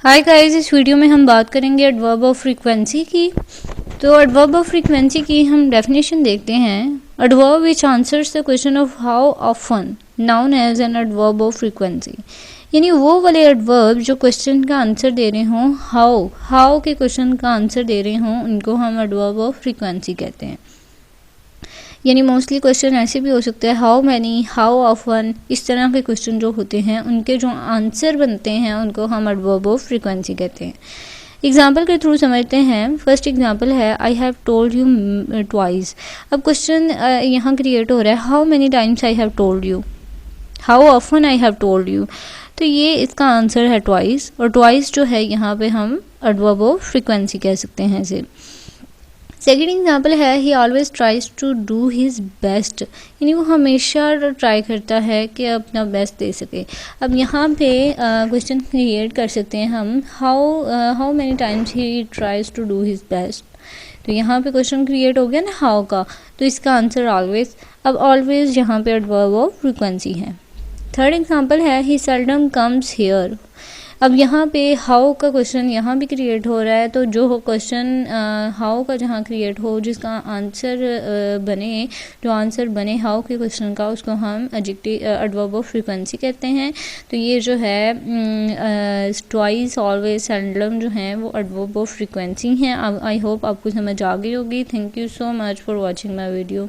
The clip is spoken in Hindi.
हाय गाइस, इस वीडियो में हम बात करेंगे एडवर्ब ऑफ फ्रीक्वेंसी की। तो एडवर्ब ऑफ फ्रीक्वेंसी की हम डेफिनेशन देखते हैं। Adverb which answers the question of how often known as an adverb of frequency, यानी वो वाले एडवर्ब जो क्वेश्चन का आंसर दे रहे हों, हाउ के क्वेश्चन का आंसर दे रहे हों, उनको हम एडवर्ब ऑफ फ्रीक्वेंसी कहते हैं। यानी मोस्टली क्वेश्चन ऐसे भी हो सकते हैं हाउ मैनी, हाउ ऑफन, इस तरह के क्वेश्चन जो होते हैं उनके जो आंसर बनते हैं उनको हम एडवर्ब ऑफ फ्रीक्वेंसी कहते हैं। एग्जाम्पल के थ्रू समझते हैं। फर्स्ट एग्जाम्पल है I have told you twice. अब क्वेश्चन यहाँ क्रिएट हो रहा है how many times I have told you, how often I have told you. तो ये इसका आंसर है ट्वाइस, और ट्वाइस जो है यहाँ पे हम एडवर्ब ऑफ फ्रीक्वेंसी कह सकते हैं इसे। सेकेंड एग्जाम्पल है he always tries to do his best, यानी वो हमेशा ट्राई करता है कि अपना बेस्ट दे सके। अब यहाँ पे क्वेश्चन क्रिएट कर सकते हैं हम how many times he tries to do his best. तो यहाँ पे क्वेश्चन क्रिएट हो गया ना हाउ का, तो इसका आंसर ऑलवेज। अब ऑलवेज यहाँ पे एडवर्ब ऑफ फ्रीक्वेंसी है। थर्ड एग्जाम्पल है ही सेल्डम कम्स हियर। अब यहाँ पे हाउ का क्वेश्चन यहाँ भी क्रिएट हो रहा है, तो जो क्वेश्चन हाउ का जहाँ क्रिएट हो, जिसका आंसर बने, जो आंसर बने हाउ के क्वेश्चन का, उसको हम एडवर्ब ऑफ फ्रीक्वेंसी कहते हैं। तो ये जो है ट्वाइस, ऑलवेज, सेल्डम जो हैं वो एडवर्ब ऑफ फ्रीक्वेंसी हैं। अब आई होप आपको समझ आ गई होगी। Thank you so much for watching my video.